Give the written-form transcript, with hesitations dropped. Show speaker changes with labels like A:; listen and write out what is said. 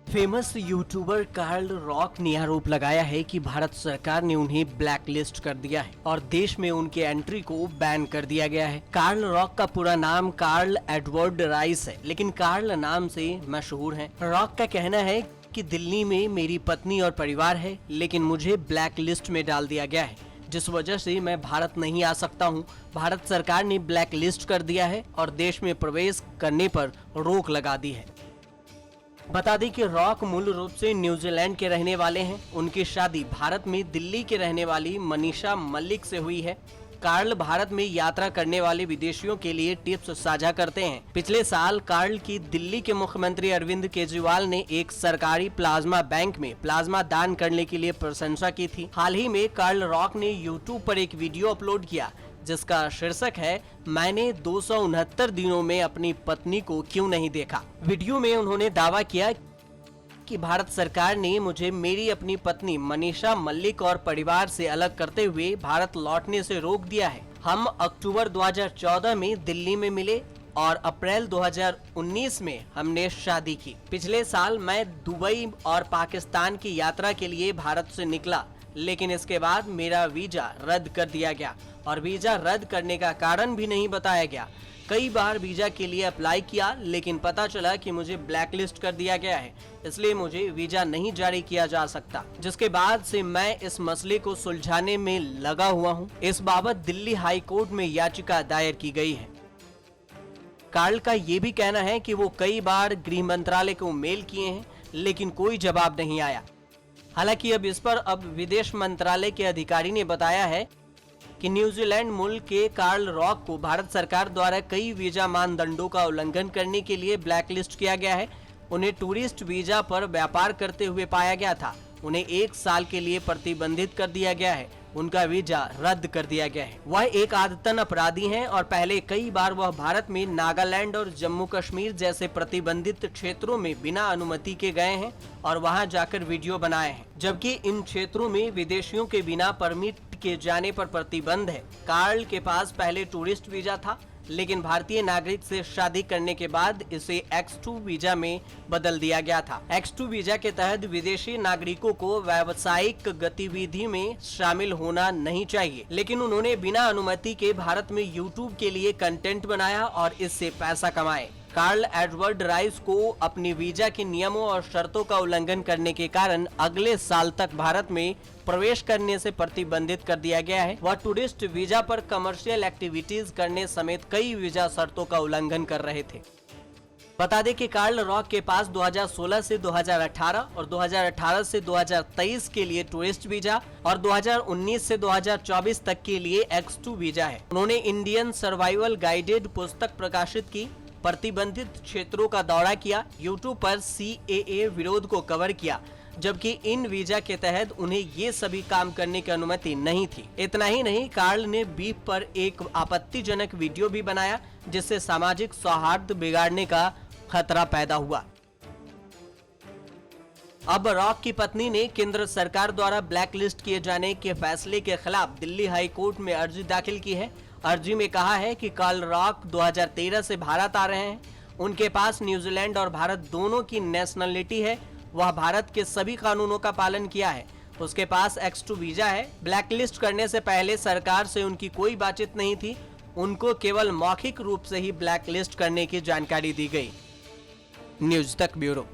A: Famous YouTuber Karl rock ने आरोप लगाया है कि भारत सरकार ने उन्हें ब्लैक लिस्ट कर दिया है और देश में उनके एंट्री को बैन कर दिया गया है। कार्ल रॉक का पूरा नाम कार्ल एडवर्ड राइस है, लेकिन कार्ल नाम से मशहूर है। रॉक का कहना है कि दिल्ली में मेरी पत्नी और परिवार है, लेकिन मुझे ब्लैक लिस्ट में डाल दिया गया है, जिस वजह से मैं भारत नहीं आ सकता हूं। भारत सरकार ने ब्लैक लिस्ट कर दिया है और देश में प्रवेश करने पर रोक लगा दी है। बता दें कि रॉक मूल रूप से न्यूजीलैंड के रहने वाले हैं। उनकी शादी भारत में दिल्ली के रहने वाली मनीषा मलिक से हुई है। कार्ल भारत में यात्रा करने वाले विदेशियों के लिए टिप्स साझा करते हैं। पिछले साल कार्ल की दिल्ली के मुख्यमंत्री अरविंद केजरीवाल ने एक सरकारी प्लाज्मा बैंक में प्लाज्मा दान करने के लिए प्रशंसा की थी। हाल ही में कार्ल रॉक ने यूट्यूब पर एक वीडियो अपलोड किया जिसका शीर्षक है, मैंने 269 दिनों में अपनी पत्नी को क्यों नहीं देखा। वीडियो में उन्होंने दावा किया कि भारत सरकार ने मुझे मेरी अपनी पत्नी मनीषा मलिक और परिवार से अलग करते हुए भारत लौटने से रोक दिया है। हम अक्टूबर 2014 में दिल्ली में मिले और अप्रैल 2019 में हमने शादी की। पिछले साल मैं दुबई और पाकिस्तान की यात्रा के लिए भारत से निकला, लेकिन इसके बाद मेरा वीजा रद्द कर दिया गया और वीजा रद्द करने का कारण भी नहीं बताया गया। कई बार वीजा के लिए अप्लाई किया, लेकिन पता चला कि मुझे ब्लैक लिस्ट कर दिया गया है, इसलिए मुझे वीजा नहीं जारी किया जा सकता। जिसके बाद से मैं इस मसले को सुलझाने में लगा हुआ हूँ। इस बाबत दिल्ली हाई कोर्ट में याचिका दायर की गई है। कार्ल का ये भी कहना है कि वो कई बार गृह मंत्रालय को मेल किए हैं, लेकिन कोई जवाब नहीं आया। हालांकि अब इस पर विदेश मंत्रालय के अधिकारी ने बताया है कि न्यूजीलैंड मूल के कार्ल रॉक को भारत सरकार द्वारा कई वीजा मानदंडों का उल्लंघन करने के लिए ब्लैकलिस्ट किया गया है। उन्हें टूरिस्ट वीजा पर व्यापार करते हुए पाया गया था। उन्हें 1 साल के लिए प्रतिबंधित कर दिया गया है। उनका वीजा रद्द कर दिया गया है। वह एक आदतन अपराधी हैं और पहले कई बार वह भारत में नागालैंड और जम्मू कश्मीर जैसे प्रतिबंधित क्षेत्रों में बिना अनुमति के गए हैं और वहां जाकर वीडियो बनाए हैं, जबकि इन क्षेत्रों में विदेशियों के बिना परमिट के जाने पर प्रतिबंध है। कार्ल के पास पहले टूरिस्ट वीजा था, लेकिन भारतीय नागरिक से शादी करने के बाद इसे X2 वीजा में बदल दिया गया था। X2 वीजा के तहत विदेशी नागरिकों को व्यावसायिक गतिविधि में शामिल होना नहीं चाहिए, लेकिन उन्होंने बिना अनुमति के भारत में YouTube के लिए कंटेंट बनाया और इससे पैसा कमाए। कार्ल एडवर्ड राइस को अपनी वीजा के नियमों और शर्तों का उल्लंघन करने के कारण अगले साल तक भारत में प्रवेश करने से प्रतिबंधित कर दिया गया है। वह टूरिस्ट वीजा पर कमर्शियल एक्टिविटीज करने समेत कई वीजा शर्तों का उल्लंघन कर रहे थे। बता दें कि कार्ल रॉक के पास 2016 से 2018 और 2018 से 2023 के लिए टूरिस्ट वीजा और 2019 से 2024 तक के लिए X2 वीजा है। उन्होंने इंडियन सर्वाइवल गाइडेड पुस्तक प्रकाशित की, प्रतिबंधित क्षेत्रों का दौरा किया, यूट्यूब पर CAA विरोध को कवर किया, जबकि इन वीजा के तहत उन्हें ये सभी काम करने की अनुमति नहीं थी। इतना ही नहीं, कार्ल ने बीफ पर एक आपत्तिजनक वीडियो भी बनाया, जिससे सामाजिक सौहार्द बिगाड़ने का खतरा पैदा हुआ। अब रॉक की पत्नी ने केंद्र सरकार द्वारा ब्लैक लिस्ट किए जाने के फैसले के खिलाफ दिल्ली हाई कोर्ट में अर्जी दाखिल की है। अर्जी में कहा है कि कार्ल रॉक 2013 से भारत आ रहे हैं। उनके पास न्यूजीलैंड और भारत दोनों की नेशनलिटी है। वह भारत के सभी कानूनों का पालन किया है। उसके पास X2 वीजा है। ब्लैकलिस्ट करने से पहले सरकार से उनकी कोई बातचीत नहीं थी। उनको केवल मौखिक रूप से ही ब्लैकलिस्ट करने की जानकारी दी गई। न्यूज तक ब्यूरो।